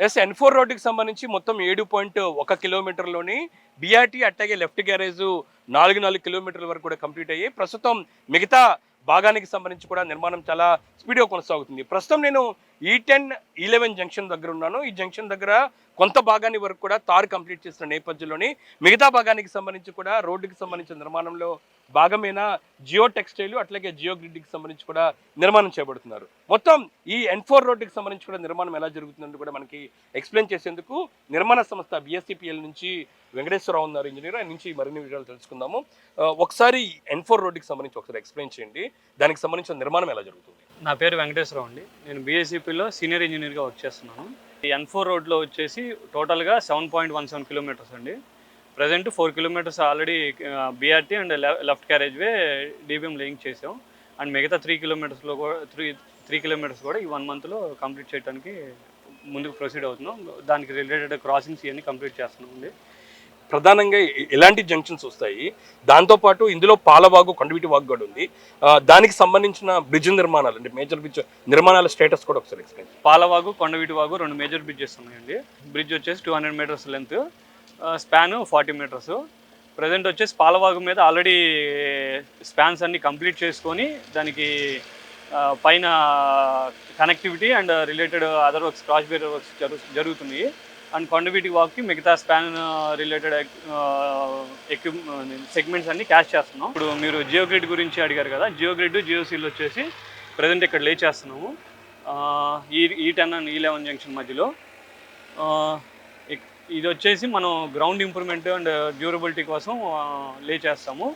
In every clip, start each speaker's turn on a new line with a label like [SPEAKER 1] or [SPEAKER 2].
[SPEAKER 1] N4 రోడ్డుకి సంబంధించి మొత్తం 7.1 కిలోమీటర్‌లోని బీఆర్‌టీ అట్లాగే లెఫ్ట్ గ్యారేజ్ 4 కిలోమీటర్ల వరకు కూడా కంప్లీట్ అయ్యి ప్రస్తుతం మిగతా భాగానికి సంబంధించి కూడా నిర్మాణం చాలా స్పీడ్‌గా కొనసాగుతుంది. ప్రస్తుతం నేను E10, E11 జంక్షన్ దగ్గర ఉన్నాను. ఈ జంక్షన్ దగ్గర కొంత భాగాన్ని వరకు కూడా తారు కంప్లీట్ చేసిన నేపథ్యంలోని మిగతా భాగానికి సంబంధించి కూడా రోడ్డుకి సంబంధించిన నిర్మాణంలో భాగమైన జియో టెక్స్టైల్ అట్లాగే జియో గ్రిడ్కి సంబంధించి కూడా నిర్మాణం చేపడుతున్నారు. మొత్తం ఈ N4 రోడ్డుకి సంబంధించి కూడా నిర్మాణం ఎలా జరుగుతుందని కూడా మనకి ఎక్స్ప్లెయిన్ చేసేందుకు నిర్మాణ సంస్థ BSCPL నుంచి వెంకటేశ్వరరావు ఉన్నారు ఇంజనీర్. ఆయన నుంచి మరిన్ని విషయాలు తెలుసుకుందాము. ఒకసారి N4 రోడ్డుకి సంబంధించి ఒకసారి ఎక్స్ప్లెయిన్ చేయండి. దానికి సంబంధించిన నిర్మాణం ఎలా జరుగుతుంది?
[SPEAKER 2] నా పేరు వెంకటేశ్వరరావు అండి. నేను BSCPలో సీనియర్ ఇంజనీర్గా వర్క్ చేస్తున్నాను. ఈ N4 రోడ్లో వచ్చేసి టోటల్గా 7.17 కిలోమీటర్స్ అండి. Present 4 kilometres already BRT and left carriage way DBM laying చేసాం. అండ్ మిగతా 3 కిలోమీటర్స్లో కూడా 3 కిలోమీటర్స్ కూడా ఈ 1 మంత్లో కంప్లీట్ చేయడానికి ముందుకు ప్రొసీడ్ అవుతున్నాం. దానికి రిలేటెడ్ క్రాసింగ్స్ ఇవన్నీ కంప్లీట్ చేస్తున్నాం అండి.
[SPEAKER 1] ప్రధానంగా ఎలాంటి జంక్షన్స్ వస్తాయి, దాంతోపాటు ఇందులో పాలవాగు కండువిటి వాగు కూడా ఉంది, దానికి సంబంధించిన బ్రిడ్జ్ నిర్మాణాలు అంటే మేజర్ బ్రిడ్జ్ నిర్మాణాల స్టేటస్ కూడా ఒకసారి explain.
[SPEAKER 2] Palavagu Kondaveeti Vagu 2 major bridges ఉన్నాయండి. బ్రిడ్జ్ వచ్చేసి 200 metres length, span 40 metres. Present వచ్చేసి పాలవాగు మీద ఆల్రెడీ స్పాన్స్ అన్ని కంప్లీట్ చేసుకొని దానికి పైన connectivity and related other works cross barrier works జరుగుతున్నాయి. అండ్ కొండవీటి వాక్కి మిగతా స్పాన్ రిలేటెడ్ సెగ్మెంట్స్ అన్ని క్యాష్ చేస్తున్నాం. ఇప్పుడు మీరు జియో గ్రిడ్ గురించి అడిగారు కదా, జియో గ్రిడ్ జియోసీల్ వచ్చేసి ప్రజెంట్ ఇక్కడ లే చేస్తున్నాము E10 అండ్ E11 జంక్షన్ మధ్యలో. ఇది వచ్చేసి మనం గ్రౌండ్ ఇంప్రూవ్మెంట్ అండ్ డ్యూరబిలిటీ కోసం లే చేస్తాము.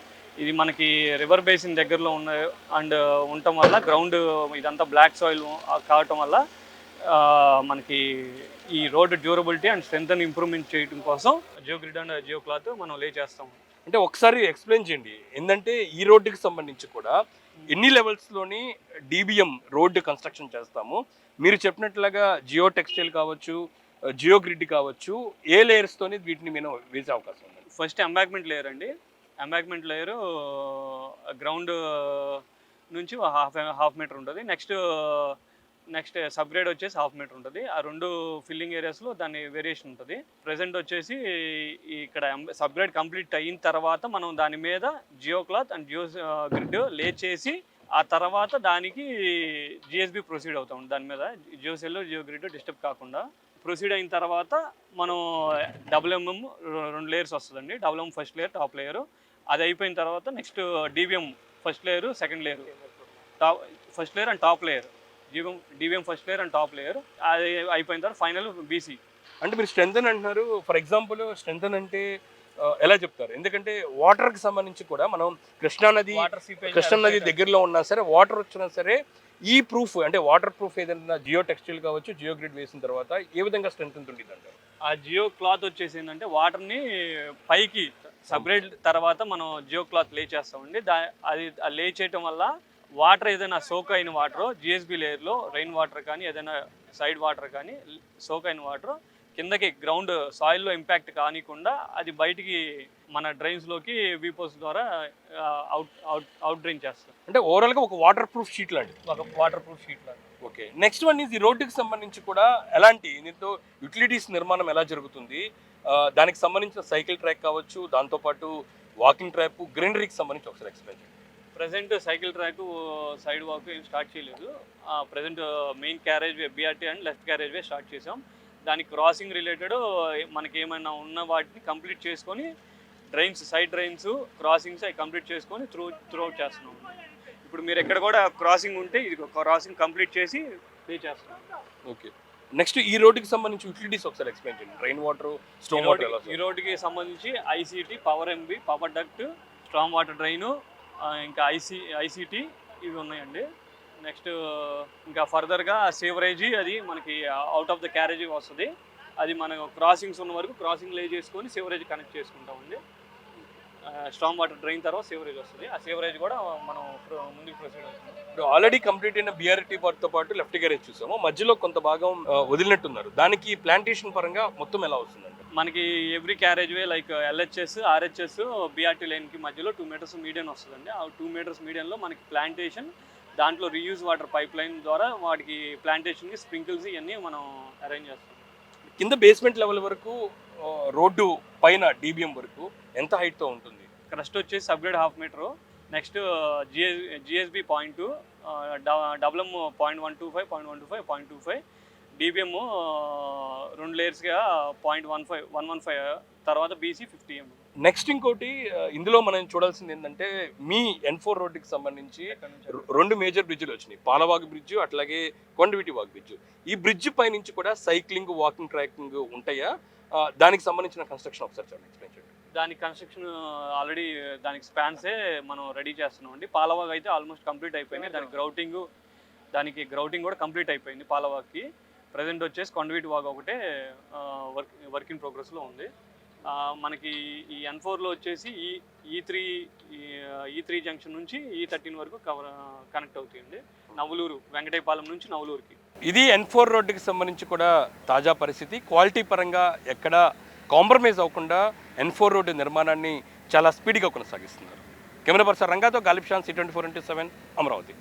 [SPEAKER 2] ఇది మనకి రివర్ బేసిన్ దగ్గరలో ఉన్న అండ్ ఉండటం వల్ల గ్రౌండ్ ఇదంతా బ్లాక్ సాయిల్ కావటం వల్ల మనకి ఈ road durability and strength improvement చేయడం కోసం geo grid and geo cloth మనం లే చేస్తాము.
[SPEAKER 1] అంటే ఒకసారి ఎక్స్ప్లెయిన్ చేయండి. ఏంటంటే ఈ రోడ్డుకి సంబంధించి కూడా ఎన్ని లెవెల్స్లోని DBM రోడ్డు కన్స్ట్రక్షన్ చేస్తాము? మీరు చెప్పినట్లుగా జియో టెక్స్టైల్ కావచ్చు, జియో గ్రిడ్ కావచ్చు, ఏ లేయర్స్తోని వీటిని మేము వేసే అవకాశం ఉంది?
[SPEAKER 2] ఫస్ట్ ఎంబాక్మెంట్ లేయర్ అండి. ఎంబాక్మెంట్ లేయరు గ్రౌండ్ నుంచి హాఫ్ మీటర్ ఉంటుంది. నెక్స్ట్ సబ్గ్రేడ్ వచ్చేసి 1/2 మీటర్ ఉంటుంది. ఆ 2 ఫిల్లింగ్ ఏరియాస్లో దాని వేరియేషన్ ఉంటుంది. ప్రజెంట్ వచ్చేసి ఇక్కడ సబ్గ్రేడ్ కంప్లీట్ అయిన తర్వాత మనం దాని మీద geo cloth and geo grid lay చేసి ఆ తర్వాత దానికి GSB ప్రొసీడ్ అవుతాం. దాని మీద geo cell geo grid disturb కాకుండా ప్రొసీడ్ అయిన తర్వాత మనం WMM 2 లేయర్స్ వస్తుందండి. WMM first layer, top layer. అది అయిపోయిన తర్వాత next DBM first layer, second layer, first layer and top layer. DBM first layer and top layer. అది అయిపోయిన తర్వాత ఫైనల్ BC.
[SPEAKER 1] అంటే మీరు స్ట్రెంథన్ అంటున్నారు. ఫర్ ఎగ్జాంపుల్ స్ట్రెంథన్ అంటే ఎలా చెప్తారు? ఎందుకంటే వాటర్కి సంబంధించి కూడా మనం కృష్ణా నది దగ్గరలో ఉన్నా సరే వాటర్ వచ్చినా సరే ఈ ప్రూఫ్ అంటే వాటర్ ప్రూఫ్ ఏదైనా జియో టెక్స్టైల్ కావచ్చు, జియో గ్రిడ్ వేసిన తర్వాత ఏ విధంగా స్ట్రెంత్ ఉంటుంది అంటారు?
[SPEAKER 2] ఆ జియో క్లాత్ వచ్చేసి ఏంటంటే వాటర్ని పైకి సబ్గ్రేడ్ తర్వాత మనం జియో క్లాత్ లే చేస్తామండి. అది లే చేయటం వల్ల వాటర్ ఏదైనా సోక్ అయిన వాటర్ GSB లేయర్లో రెయిన్ వాటర్ కానీ ఏదైనా సైడ్ వాటర్ కానీ సోక్ అయిన వాటర్ కిందకి గ్రౌండ్ సాయిల్లో ఇంపాక్ట్ కానికుండా అది బయటికి మన డ్రైన్స్లోకి వీపోస్ ద్వారా అవుట్ డ్రైన్ చేస్తాం.
[SPEAKER 1] అంటే ఓవరాల్గా ఒక వాటర్ ప్రూఫ్ షీట్ లాంటి ఓకే. నెక్స్ట్ వన్ ఈ రోడ్డుకి సంబంధించి కూడా ఎలాంటి దీంతో యూటిలిటీస్ నిర్మాణం ఎలా జరుగుతుంది? దానికి సంబంధించిన సైకిల్ ట్రాక్ కావచ్చు, దాంతోపాటు వాకింగ్ ట్రాక్, గ్రీనరీకి సంబంధించి ఒకసారి ఎక్స్ప్లెయిన్ చేయండి.
[SPEAKER 2] Present cycle track side walk ఏం స్టార్ట్ చేయలేదు. Present main carriage way BRT and left carriage way start చేసాం. దానికి క్రాసింగ్ రిలేటెడ్ మనకి ఏమైనా ఉన్న వాటిని కంప్లీట్ చేసుకొని సైడ్ డ్రైన్స్ క్రాసింగ్స్ అవి కంప్లీట్ చేసుకొని త్రూఅవుట్ చేస్తున్నాం. ఇప్పుడు మీరు ఎక్కడ కూడా క్రాసింగ్ ఉంటే ఇది క్రాసింగ్ కంప్లీట్ చేసి పే చేస్తున్నాం.
[SPEAKER 1] ఓకే. నెక్స్ట్ ఈ రోడ్డుకి సంబంధించి యూటిలిటీస్ ఒకసారి ఎక్స్ప్లెయిన్ చేయండి. Rain water, storm water.
[SPEAKER 2] ఈ రోడ్డుకి సంబంధించి ICT, power MB, power duct, storm water drain, ఇంకా ICT ఇవి ఉన్నాయండి. నెక్స్ట్ ఇంకా ఫర్దర్గా సేవరేజీ అది మనకి అవుట్ ఆఫ్ ద క్యారేజీ వస్తుంది. అది మన క్రాసింగ్స్ ఉన్న వరకు క్రాసింగ్ లే చేసుకొని సేవరేజ్ కనెక్ట్ చేసుకుంటామండి. స్టామ్ వాటర్ డ్రైన్ తర్వాత సేవరేజ్ వస్తుంది. ఆ సేవరేజ్ కూడా మనం ముందుకు ప్రొసీడ్ అవుతుంది.
[SPEAKER 1] ఇప్పుడు ఆల్రెడీ కంప్లీట్ అయిన BRT పార్ట్తో పాటు లెఫ్ట్ గ్యారేజ్ చూసాము, మధ్యలో కొంత భాగం వదిలినట్టున్నారు. దానికి ప్లాంటేషన్ పరంగా మొత్తం ఎలా వస్తుందండి?
[SPEAKER 2] మనకి every carriage way like LHS, RHS, BRT లైన్కి మధ్యలో 2 మీటర్స్ మీడియన్ వస్తుందండి. ఆ 2 మీటర్స్ మీడియన్లో మనకి ప్లాంటేషన్, దాంట్లో రీయూజ్ వాటర్ పైప్ లైన్ ద్వారా వాటికి ప్లాంటేషన్కి స్ప్రింకిల్స్ ఇవన్నీ మనం అరేంజ్ చేస్తాం.
[SPEAKER 1] కింద బేస్మెంట్ లెవెల్ వరకు రోడ్డు పైన డీబీఎం వరకు ఎంత హైట్తో ఉంటుంది?
[SPEAKER 2] క్రస్ట్ వచ్చేసి subgrade 1/2 metre. Next GSB 0.2, WM 0.125, 0.125, DBM 2 లేయర్స్గా 115, తర్వాత బీసీ 50 mm.
[SPEAKER 1] నెక్స్ట్ ఇంకోటి ఇందులో మనం చూడాల్సింది ఏంటంటే మీ N4 రోడ్డుకి సంబంధించి 2 మేజర్ బ్రిడ్జ్లు వచ్చినాయి, పాలవాగు బ్రిడ్జ్ అట్లాగే కొండవీటి వాగు బ్రిడ్జ్. ఈ బ్రిడ్జ్ పై నుంచి కూడా సైక్లింగ్ వాకింగ్ ట్రాకింగ్ ఉంటాయా? దానికి సంబంధించిన కన్స్ట్రక్షన్ ఒకసారి చూడండి, ఎక్స్ప్లెయిన్ చేయండి.
[SPEAKER 2] దానికి కన్స్ట్రక్షన్ ఆల్రెడీ దానికి స్పాన్సే మనం రెడీ చేస్తున్నాం అండి. పాలవాగ్ అయితే ఆల్మోస్ట్ కంప్లీట్ అయిపోయింది. దానికి గ్రౌటింగ్ కూడా కంప్లీట్ అయిపోయింది పాలవాగ్కి. ప్రజెంట్ వచ్చేసి కొండవీటి వాగ్ ఒకటే వర్క్ ఇన్ ప్రోగ్రెస్లో ఉంది. మనకి ఈ N4లో వచ్చేసి ఈ3 జంక్షన్ నుంచి E13 వరకు కనెక్ట్ అవుతుంది. నవలూరు, వెంకటేపాలెం నుంచి నవలూరుకి.
[SPEAKER 1] ఇది N4 రోడ్డుకి సంబంధించి కూడా తాజా పరిస్థితి. క్వాలిటీ పరంగా ఎక్కడ కాంప్రమైజ్ అవ్వకుండా N4 రోడ్డు నిర్మాణాన్ని చాలా స్పీడ్గా కొనసాగిస్తున్నారు. కెమెరా పర్సన్ రంగాతో గాలిబ్ షాన్, C24/7 అమరావతి.